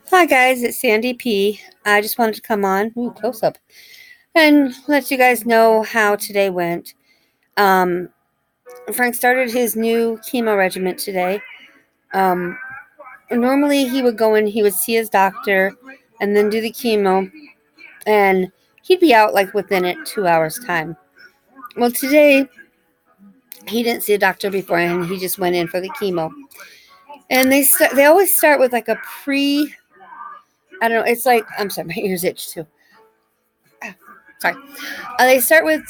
Hi guys, it's Sandy P. I just wanted to come on, close up, and let you guys know how today went. Um, Frank started his new chemo regimen today. Um, Normally he would go in, he would see his doctor, and then do the chemo, and he'd be out like within 2 hours time. Well, today he didn't see a doctor beforehand. He just went in for the chemo, and they always start with like a pre. I don't know. It's like I'm sorry, my ears itch too. Sorry. They start with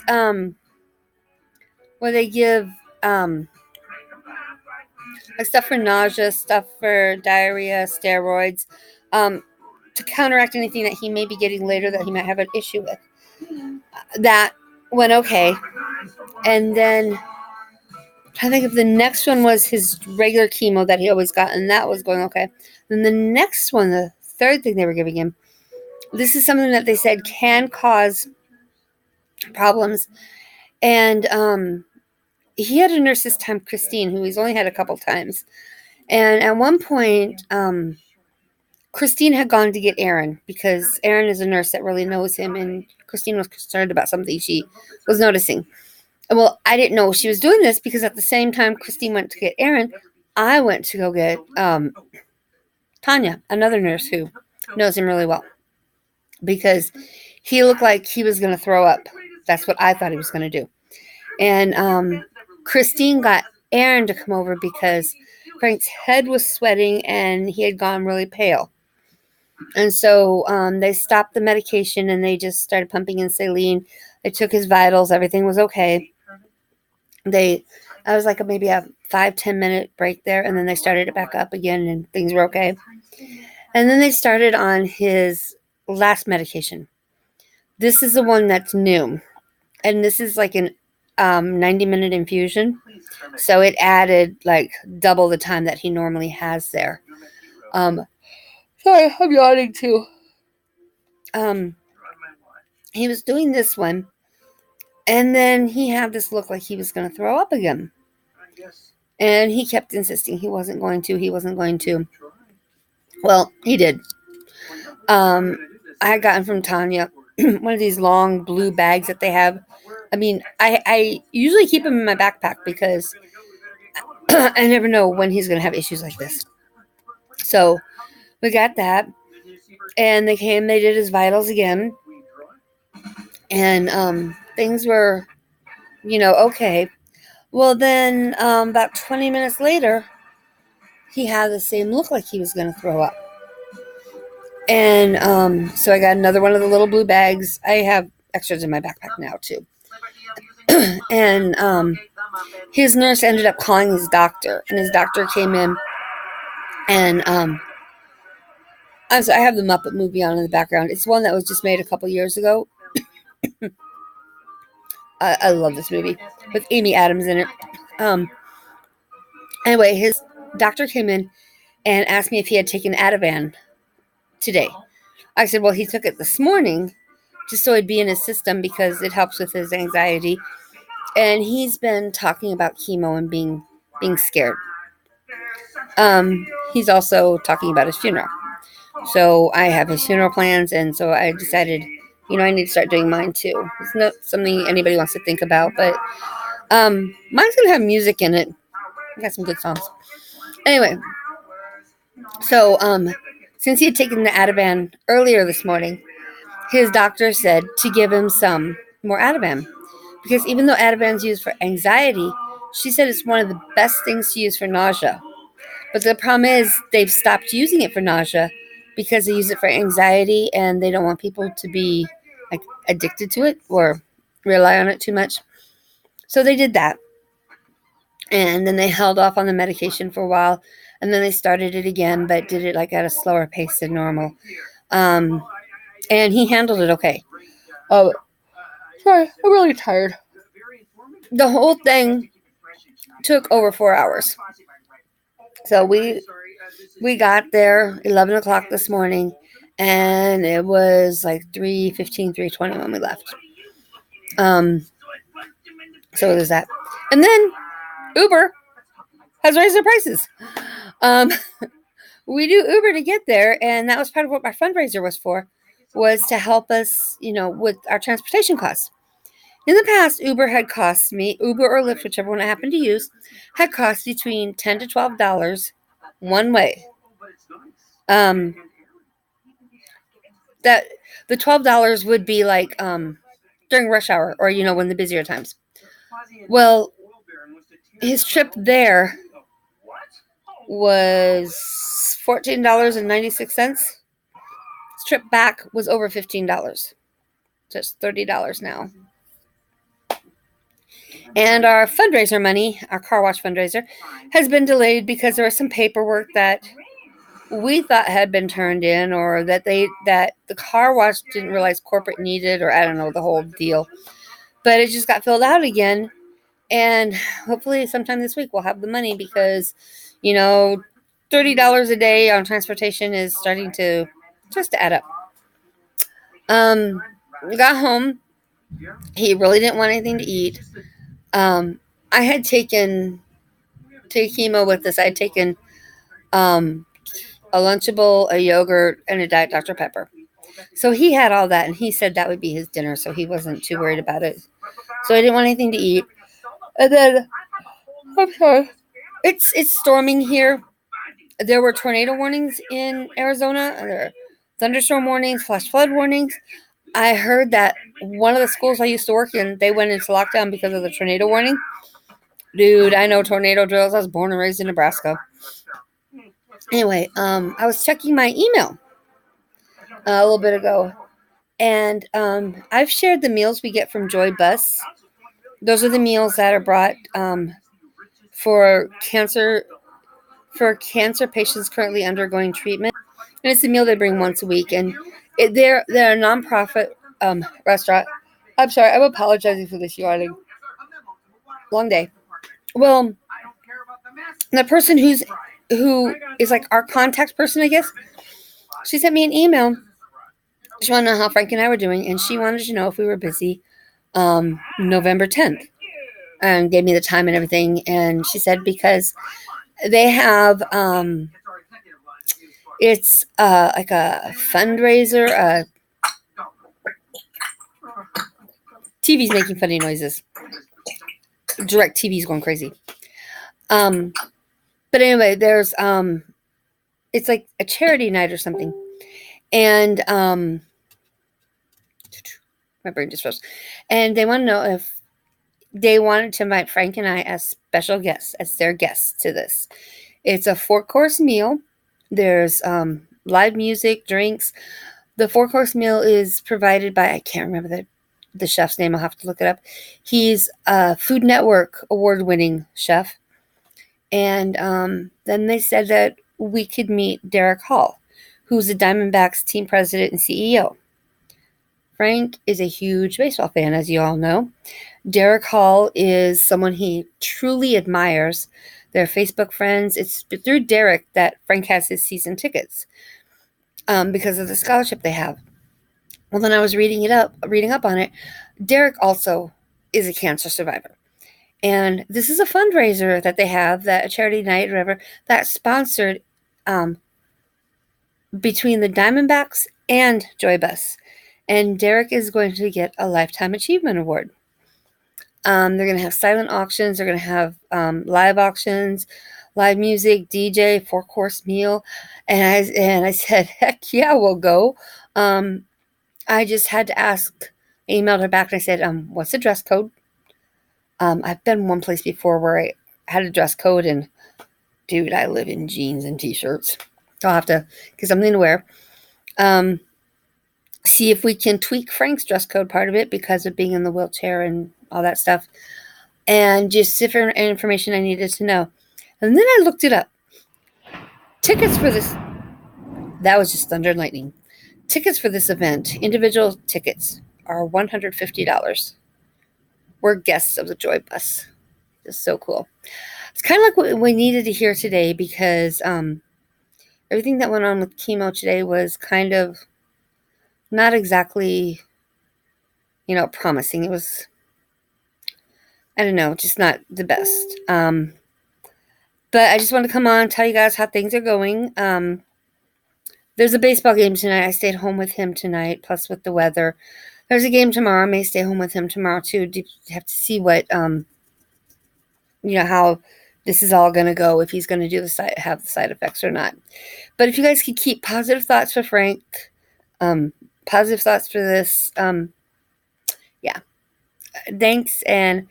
where they give like stuff for nausea, stuff for diarrhea, steroids, um, to counteract anything that he may be getting later that he might have an issue with. That went okay, and then I think if the next one was his regular chemo that he always got, and that was going okay. Then the next one, the third thing they were giving him, this is something that they said can cause problems, and he had a nurse this time, Christine, who he's only had a couple times. And at one point, Christine had gone to get Aaron because Aaron is a nurse that really knows him, and Christine was concerned about something she was noticing. Well, I didn't know she was doing this because at the same time Christine went to get Aaron, I went to go get Tanya, another nurse who knows him really well, because he looked like he was going to throw up. That's what I thought he was going to do. And Christine got Aaron to come over because Frank's head was sweating and he had gone really pale. And so they stopped the medication and they just started pumping in saline. They took his vitals. Everything was okay. I was like maybe a 5-10 minute break there, and then they started it back up again and things were okay. And then they started on his last medication. This is the one that's new. And this is like an 90-minute infusion. So it added like double the time that he normally has there. Sorry, I'm yawning too. He was doing this one, and then he had this look like he was going to throw up again. And he kept insisting he wasn't going to. He wasn't going to. Well, he did. I had gotten from Tanya one of these long blue bags that they have. I mean, I usually keep them in my backpack because I never know when he's going to have issues like this. So we got that. And they came, they did his vitals again. And things were, okay. Well, then about 20 minutes later, he had the same look like he was going to throw up. And so I got another one of the little blue bags. I have extras in my backpack now, too. And his nurse ended up calling his doctor. And his doctor came in. And I have the Muppet movie on in the background. It's one that was just made a couple years ago. I love this movie with Amy Adams in it. Anyway, his doctor came in and asked me if he had taken Ativan today. I said, well, he took it this morning just so it'd be in his system because it helps with his anxiety. And he's been talking about chemo and being scared. He's also talking about his funeral. So I have his funeral plans, and so I decided, I need to start doing mine too. It's not something anybody wants to think about, but mine's gonna have music in it. I got some good songs. Anyway, so since he had taken the Ativan earlier this morning, his doctor said to give him some more Ativan, because even though Ativan's used for anxiety, she said it's one of the best things to use for nausea. But the problem is they've stopped using it for nausea because they use it for anxiety, and they don't want people to be like addicted to it or rely on it too much. So they did that. And then they held off on the medication for a while, and then they started it again, but did it like at a slower pace than normal. And he handled it okay. Oh, sorry, I'm really tired. The whole thing took over 4 hours. So we got there 11 o'clock this morning, and it was like 3:15, 3:20 when we left. So there's that. And then Uber has raised their prices. we do Uber to get there, and that was part of what my fundraiser was for, was to help us, with our transportation costs. In the past, Uber had cost me, Uber or Lyft, whichever one I happened to use, had cost between $10 to $12 one way. That the $12 would be like during rush hour, or when the busier times. Well, his trip there was $14.96. His trip back was over $15. Just $30 now. And our fundraiser money, our car wash fundraiser, has been delayed because there was some paperwork that we thought had been turned in, or that the car wash didn't realize corporate needed, or I don't know, the whole deal. But it just got filled out again. And hopefully sometime this week we'll have the money, because, $30 a day on transportation is starting to just add up. We got home. He really didn't want anything to eat. I had taken to chemo with this. I had taken a Lunchable, a yogurt, and a Diet Dr. Pepper. So he had all that, and he said that would be his dinner, so he wasn't too worried about it. So I didn't want anything to eat. And then, I'm sorry, it's storming here. There were tornado warnings in Arizona. There are thunderstorm warnings, flash flood warnings. I heard that one of the schools I used to work in, they went into lockdown because of the tornado warning. Dude, I know tornado drills. I was born and raised in Nebraska. Anyway, I was checking my email a little bit ago, and I've shared the meals we get from Joy Bus. Those are the meals that are brought for cancer patients currently undergoing treatment, and it's a meal they bring once a week. And they're a nonprofit restaurant. I'm sorry, I'm apologizing for this yawning. Long day. Well, the person who is like our contact person, I guess, she sent me an email. She wanted to know how Frank and I were doing, and she wanted to know if we were busy November 10th, and gave me the time and everything. And she said because they have it's like a fundraiser. TV's making funny noises. Direct TV's going crazy. But anyway, there's it's like a charity night or something, and my brain just froze. And they want to know if they wanted to invite Frank and I as special guests, as their guests to this. It's a 4-course meal. There's live music, drinks. The 4-course meal is provided by, I can't remember the chef's name. I'll have to look it up. He's a Food Network award-winning chef. And then they said that we could meet Derek Hall, who's the Diamondbacks team president and CEO. Frank is a huge baseball fan, as you all know. Derek Hall is someone he truly admires. They're Facebook friends. It's through Derek that Frank has his season tickets because of the scholarship they have. Well, then I was reading up on it. Derek also is a cancer survivor. And this is a fundraiser that they have, that a charity night or whatever, that's sponsored between the Diamondbacks and Joy Bus. And Derek is going to get a Lifetime Achievement Award. They're going to have silent auctions. They're going to have live auctions, live music, DJ, 4-course meal. And I said, heck yeah, we'll go. I just had to ask. I emailed her back and I said, what's the dress code? I've been one place before where I had a dress code, and dude, I live in jeans and t-shirts. So I'll have to get something to wear. See if we can tweak Frank's dress code part of it because of being in the wheelchair and all that stuff. And just different information I needed to know. And then I looked it up. Tickets for this, that was just thunder and lightning. Tickets for this event, individual tickets, are $150. We're guests of the Joy Bus. It's so cool. It's kind of like what we needed to hear today, because everything that went on with chemo today was kind of not exactly, promising. It was, I don't know, just not the best. But I just want to come on and tell you guys how things are going. There's a baseball game tonight. I stayed home with him tonight, plus with the weather. There's a game tomorrow. I may stay home with him tomorrow too. Have to see what how this is all going to go, if he's going to do have the side effects or not. But if you guys could keep positive thoughts for Frank, positive thoughts for this, yeah. Thanks, and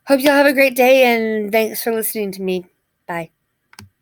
hope y'all have a great day, and thanks for listening to me. Bye.